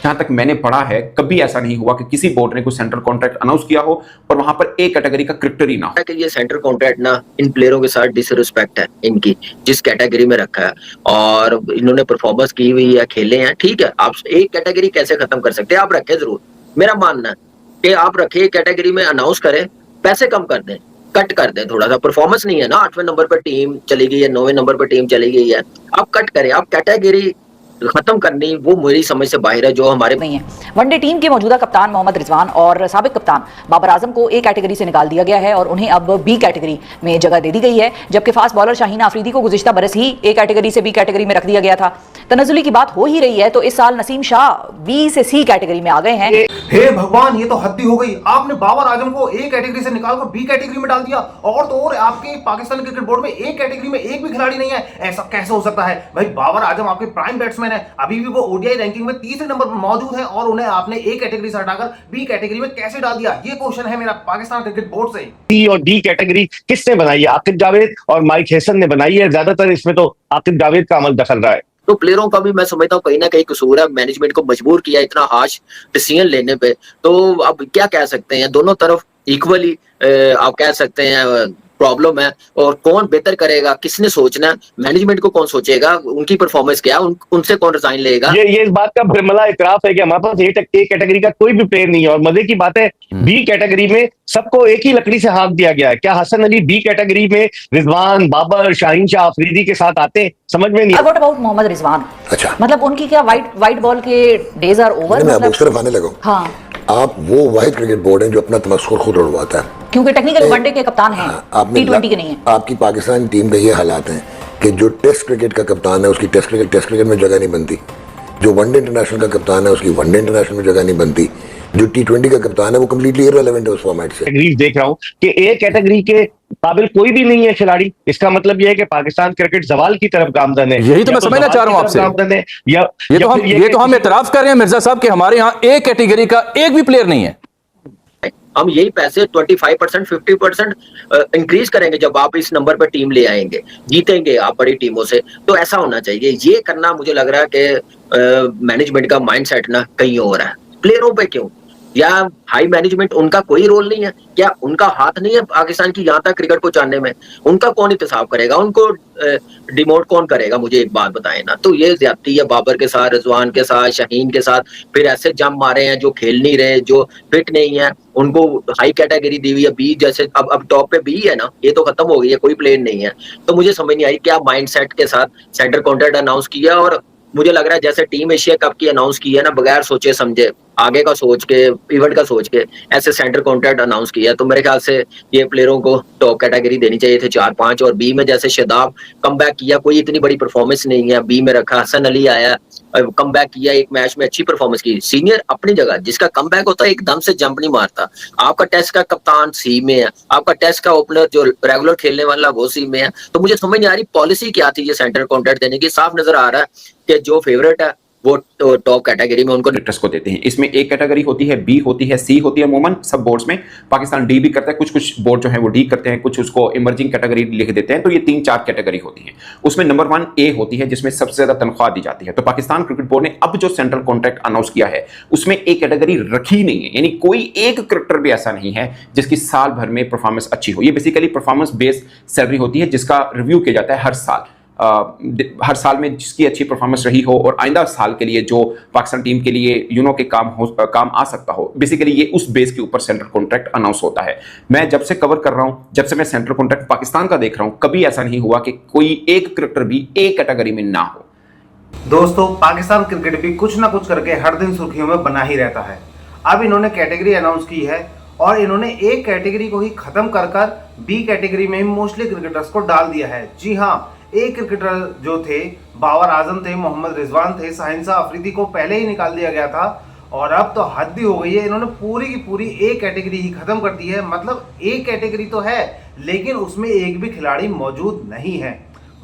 जहां तक मैंने पढ़ा है कभी ऐसा नहीं हुआ कि किसी बोर्ड ने कोई सेंट्रल कॉन्ट्रैक्ट अनाउंस किया हो और वहां पर ए कैटेगरी का क्रिकेटर ही ना हो। कि ये सेंट्रल कॉन्ट्रैक्ट ना इन प्लेयरों के साथ डिसरिस्पेक्ट है इनकी, जिस कैटेगरी में रखा है और इन्होंने परफॉर्मेंस की हुई है, खेले हैं, ठीक है। आप एक कैटेगरी कैसे खत्म कर सकते हैं? आप रखें जरूर, मेरा मानना है कि आप रखें कैटेगरी में, अनाउंस करें, पैसे कम कर दें, कट कर दें थोड़ा सा। परफॉर्मेंस नहीं है ना, 8वें नंबर पर टीम चली गई है, 9वें नंबर पर टीम चली गई है, आप कट करें। आप कैटेगरी खत्म करनी वो मेरी समझ से बाहर है, जो हमारे नहीं है। वनडे टीम के मौजूदा कप्तान मोहम्मद रिजवान और साबिक कप्तान बाबर आजम को ए कैटेगरी से निकाल दिया गया है और उन्हें अब बी कैटेगरी में जगह दे दी गई है, जबकि फास्ट बॉलर शाहीन आफरीदी को गुज़िश्ता बरस ही ए कैटेगरी से बी कैटेगरी में रख दिया गया था। तनज़ुली की बात हो ही रही है तो इस साल नसीम शाह बी से सी कैटेगरी में आ गए हैं। हे भगवान, ये तो हद ही हो गई। आपने बाबर आजम को ए कैटेगरी से निकालकर बी कैटेगरी में डाल दिया और तो और आपके पाकिस्तान क्रिकेट बोर्ड में ए कैटेगरी में एक भी खिलाड़ी नहीं है। ऐसा कैसे हो सकता है भाई? बाबर आजम आपके प्राइम बैट्समैन है, अभी भी वो ओडीआई रैंकिंग में तीसरे नंबर पर मौजूद है और उन्हें आपने ए कैटेगरी से हटाकर बी कैटेगरी में कैसे डाल दिया? ये क्वेश्चन है मेरा पाकिस्तान क्रिकेट बोर्ड से। सी और डी कैटेगरी किसने बनाई है? आकिब जावेद और माइक हैसन ने बनाई है। ज्यादातर इसमें तो आकिब जावेद का अमल दखल रहा है। तो प्लेयरों का भी मैं समझता हूँ कहीं ना कहीं कसूर है, मैनेजमेंट को मजबूर किया इतना हार्श डिसीजन लेने पे। तो अब क्या कह सकते हैं, दोनों तरफ इक्वली आप कह सकते हैं प्रॉब्लम है। और कौन बेहतर करेगा, किसने सोचना है, मैनेजमेंट को कौन सोचेगा, उनकी परफॉर्मेंस क्या है, उनसे कौन रिजाइन लेगा? ये इस बात का भ्रमला इतराफ है कि हमारे पास ए कैटेगरी का कोई भी प्लेयर नहीं है। और मजे की बात है, बी कैटेगरी में सबको एक ही लकड़ी से हाँक दिया गया है। क्या हसन अली बी कैटेगरी में रिजवान, बाबर, शाहीन शाह अफरीदी के साथ आते हैं? समझ में नहीं। What about Mohammad Rizwan? अच्छा, मतलब उनकी क्या वाइट बॉल के डेज आर ओवर? मैं अब उस तरफ आने लगा। हाँ, आप वो वाहिद क्रिकेट बोर्ड है जो अपना तमस्कुर खुद उड़वाता है, क्योंकि टेक्निकल वनडे के कप्तान हैं, T20 के नहीं है। आपकी पाकिस्तान टीम के ये हालात हैं कि जो टेस्ट क्रिकेट का कप्तान है उसकी टेस्ट क्रिकेट में जगह नहीं बनती, जो वनडे इंटरनेशनल का कप्तान है उसकी वनडे इंटरनेशनल में जगह नहीं बनती, जो T20 का कप्तान है वो कंप्लीटली इररिलेवेंट है उस फॉर्मेट से। देख रहा हूं कि ए कैटेगरी के काबिल कोई भी नहीं है खिलाड़ी। इसका मतलब यह है कि पाकिस्तान क्रिकेट जवाल की तरफ गामजन है। यही तो मैं समझना चाह रहा हूं आपसे। ये तो हम इतराफ कर रहे हैं मिर्जा साहब कि हमारे यहाँ ए कैटेगरी का एक भी प्लेयर नहीं है। हम यही पैसे 25%, 50% इंक्रीज करेंगे जब आप इस नंबर पर टीम ले आएंगे, जीतेंगे आप बड़ी टीमों से। तो ऐसा होना चाहिए। ये करना मुझे लग रहा है कि मैनेजमेंट का माइंडसेट ना कहीं और है। प्लेयरों पे क्यों? या हाई मैनेजमेंट, उनका कोई रोल नहीं है क्या? उनका हाथ नहीं है पाकिस्तान की यहाँ तक क्रिकेट पहुंचाने में? उनका कौन इंतजाम करेगा? उनको डिमोट कौन करेगा? मुझे एक बात बताएं ना। तो ये ज्यादती है बाबर के साथ, रिजवान के साथ, शाहीन के साथ। फिर ऐसे जम मारे हैं जो खेल नहीं रहे, जो फिट नहीं है, उनको हाई कैटेगरी दी हुई है बी जैसे। अब टॉप पे बी है ना, ये तो खत्म हो गई है, कोई प्लेयर नहीं है। तो मुझे समझ नहीं आई क्या माइंडसेट के साथ सेंटर कॉन्ट्रैक्ट अनाउंस किया। और मुझे लग रहा है जैसे टीम एशिया कप की अनाउंस की है ना, बगैर सोचे समझे, आगे का सोच के, इवेंट का सोच के ऐसे सेंटर कॉन्ट्रैक्ट अनाउंस किया। तो मेरे ख्याल से ये प्लेयरों को टॉप कैटेगरी देनी चाहिए थे 4-5। और बी में जैसे शादाब कमबैक किया, कोई इतनी बड़ी परफॉर्मेंस नहीं है, बी में रखा। हसन अली आया, कमबैक किया, एक मैच में अच्छी परफॉर्मेंस की। सीनियर अपनी जगह, जिसका कमबैक होता है एकदम से जंप नहीं मारता। आपका टेस्ट का कप्तान सी में है, आपका टेस्ट का ओपनर जो रेगुलर खेलने वाला वो सी में है। तो मुझे समझ नहीं आ रही पॉलिसी क्या थी ये सेंटर कॉन्ट्रैक्ट देने की। साफ नजर आ रहा है कि जो फेवरेट है वो टॉप कैटेगरी में उनको क्रिकेटर्स को देते हैं। इसमें ए कैटेगरी होती है, बी होती है, सी होती है। अमूमन सब बोर्ड्स में पाकिस्तान डी भी करता है, कुछ बोर्ड जो है वो डी करते हैं, कुछ उसको इमर्जिंग कैटेगरी लिख देते हैं। तो ये 3-4 कैटेगरी होती है। उसमें नंबर 1 ए होती है जिसमें सबसे ज्यादा तनख्वाह दी जाती है। तो पाकिस्तान क्रिकेट बोर्ड ने अब जो सेंट्रल कॉन्ट्रैक्ट अनाउंस किया है उसमें ए कैटेगरी रखी नहीं है, यानी कोई एक क्रिकेटर भी ऐसा नहीं है जिसकी साल भर में परफॉर्मेंस अच्छी हो। ये बेसिकली परफॉर्मेंस बेस्ड सैलरी होती है जिसका रिव्यू किया जाता है हर साल में जिसकी अच्छी परफॉर्मेंस रही हो और आइंदा साल के लिए जो पाकिस्तान टीम के लिए के काम आ सकता हो। बेसिकली ये उस बेस के ऊपर सेंट्रल कॉन्ट्रैक्ट अनाउंस होता है। मैं जब से कवर कर रहा हूं, जब से मैं सेंट्रल कॉन्ट्रैक्ट पाकिस्तान का देख रहा हूं, कभी ऐसा नहीं हुआ कि कोई एक क्रिकेटर भी एक कैटेगरी में ना हो। दोस्तों, पाकिस्तान क्रिकेट भी कुछ ना कुछ करके हर दिन सुर्खियों में बना ही रहता है। अब इन्होंने कैटेगरी अनाउंस की है और इन्होंने एक कैटेगरी को ही खत्म कर बी कैटेगरी में मोस्टली क्रिकेटर्स को डाल दिया है। जी हाँ, एक क्रिकेटर जो थे, बाबर आजम थे, मोहम्मद रिजवान थे, शाहीन शाह अफरीदी को पहले ही निकाल दिया गया था और अब तो हद ही हो गई है। इन्होंने पूरी की पूरी ए कैटेगरी ही खत्म कर दी है। मतलब ए कैटेगरी तो है लेकिन उसमें एक भी खिलाड़ी मौजूद नहीं है।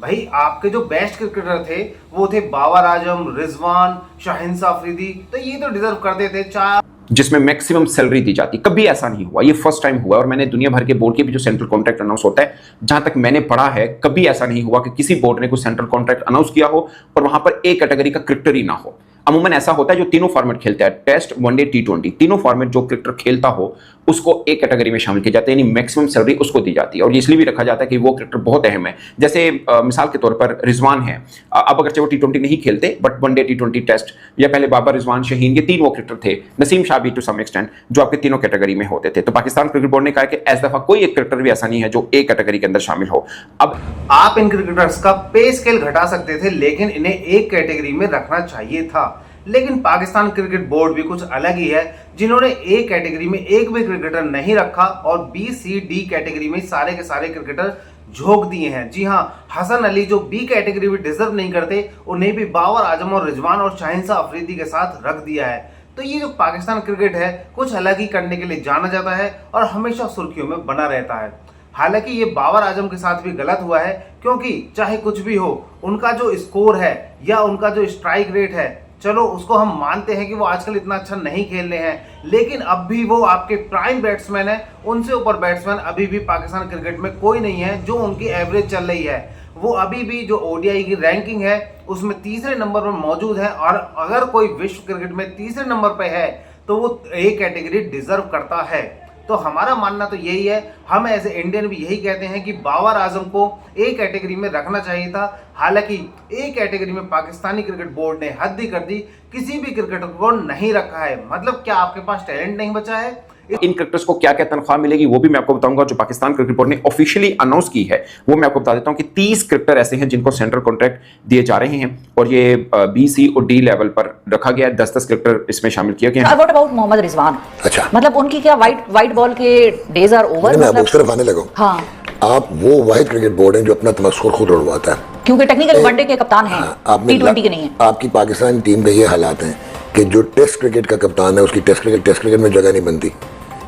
भाई, आपके जो बेस्ट क्रिकेटर थे वो थे बाबर आजम, रिजवान, शाहीन शाह अफरीदी। तो ये तो डिजर्व करते थे 4 जिसमें मैक्सिमम सैलरी दी जाती। कभी ऐसा नहीं हुआ, ये फर्स्ट टाइम हुआ। और मैंने दुनिया भर के बोर्ड के भी जो सेंट्रल कॉन्ट्रैक्ट अनाउंस होता है, जहां तक मैंने पढ़ा है, कभी ऐसा नहीं हुआ कि किसी बोर्ड ने कोई सेंट्रल कॉन्ट्रैक्ट अनाउंस किया हो और वहां पर ए कैटेगरी का क्रिकेटर ही ना हो। अमूमन ऐसा होता है जो तीनों फॉर्मेट खेलता है, टेस्ट, वनडे, टी20, तीनों फॉर्मेट जो क्रिकेटर खेलता हो उसको एक कैटेगरी में शामिल किया जाता है, यानी मैक्सिमम सैलरी उसको दी जाती है। और इसलिए भी रखा जाता है कि वो क्रिकेटर बहुत अहम है। जैसे मिसाल के तौर पर रिजवान है, अब अगर वो टी20 नहीं खेलते बट वनडे, टी20, टेस्ट, या पहले बाबर, रिजवान, शहीन, ये तीन वो क्रिकेटर थे, नसीम शाह भी टू सम एक्सटेंट, जो आपके तीनों कैटेगरी में होते थे। तो पाकिस्तान क्रिकेट बोर्ड ने कहा कि इस दफा कोई एक क्रिकेटर भी ऐसा नहीं है जो एक कैटेगरी के अंदर शामिल हो। अब आप इन क्रिकेटर्स का पे स्केल घटा सकते थे, लेकिन इन्हें एक कैटेगरी में रखना चाहिए था। लेकिन पाकिस्तान क्रिकेट बोर्ड भी कुछ अलग ही है, जिन्होंने ए कैटेगरी में एक भी क्रिकेटर नहीं रखा और बी, सी, डी कैटेगरी में सारे के सारे क्रिकेटर झोंक दिए हैं। जी हां, हसन अली जो बी कैटेगरी में डिजर्व नहीं करते, उन्हें भी बाबर आजम और रिजवान और शाहीन शाह अफरीदी के साथ रख दिया है। तो ये जो पाकिस्तान क्रिकेट है कुछ अलग ही करने के लिए जाना जाता है और हमेशा सुर्खियों में बना रहता है। हालांकि ये बाबर आजम के साथ भी गलत हुआ है, क्योंकि चाहे कुछ भी हो, उनका जो स्कोर है या उनका जो स्ट्राइक रेट है, चलो उसको हम मानते हैं कि वो आजकल इतना अच्छा नहीं खेल रहे हैं, लेकिन अब भी वो आपके प्राइम बैट्समैन है। उनसे ऊपर बैट्समैन अभी भी पाकिस्तान क्रिकेट में कोई नहीं है जो उनकी एवरेज चल रही है। वो अभी भी जो ओडीआई की रैंकिंग है उसमें तीसरे नंबर पर मौजूद है, और अगर कोई विश्व क्रिकेट में तीसरे नंबर पर है तो वो ए कैटेगरी डिजर्व करता है। तो हमारा मानना तो यही है, हम एज ए इंडियन भी यही कहते हैं कि बाबर आजम को ए कैटेगरी में रखना चाहिए था। हालांकि ए कैटेगरी में पाकिस्तानी क्रिकेट बोर्ड ने हद ही कर दी, किसी भी क्रिकेटर को नहीं रखा है। मतलब क्या आपके पास टैलेंट नहीं बचा है? इन क्रिकेटर्स को क्या क्या तनख्वाह मिलेगी वो भी मैं आपको बताऊंगा। जो पाकिस्तान क्रिकेट बोर्ड ने ऑफिशियली अनाउंस की है वो मैं आपको बता देता हूं कि 30 क्रिकेटर ऐसे हैं जिनको सेंट्रल कॉन्ट्रैक्ट दिए जा रहे हैं, और ये बी, सी और डी लेवल पर रखा गया है। 10-10 क्रिकेटर इसमें शामिल किया गया है। What about Mohammad Rizwan? अच्छा, मतलब उनकी क्या वाइट बॉल के डेज आर ओवर? मैं अब उस तरफ आने लगा हूं। हाँ, आप वो वाहिद क्रिकेट बोर्ड है जो अपना तमस्खुर खुद उड़वाता है, क्योंकि टेक्निकल वनडे के कप्तान हैं, आपने टी20 के नहीं है। आपकी पाकिस्तान टीम के ये हालात हैं कि जो टेस्ट क्रिकेट का कप्तान है उसकी टेस्ट क्रिकेट में जगह नहीं बनती,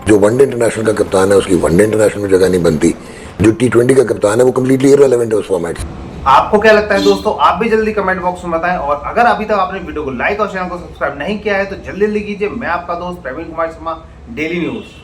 जो वनडे इंटरनेशनल का कप्तान है उसकी वनडे इंटरनेशनल में जगह नहीं बनती, जो टी20 का कप्तान है वो कंप्लीटली इररिलेवेंट है उस फॉर्मेट से। आपको क्या लगता है दोस्तों? आप भी जल्दी कमेंट बॉक्स में बताएं, और अगर अभी तक आपने वीडियो को लाइक और चैनल को सब्सक्राइब नहीं किया है तो जल्दी कीजिए। मैं आपका दोस्त प्रवीण कुमार शर्मा, डेली न्यूज।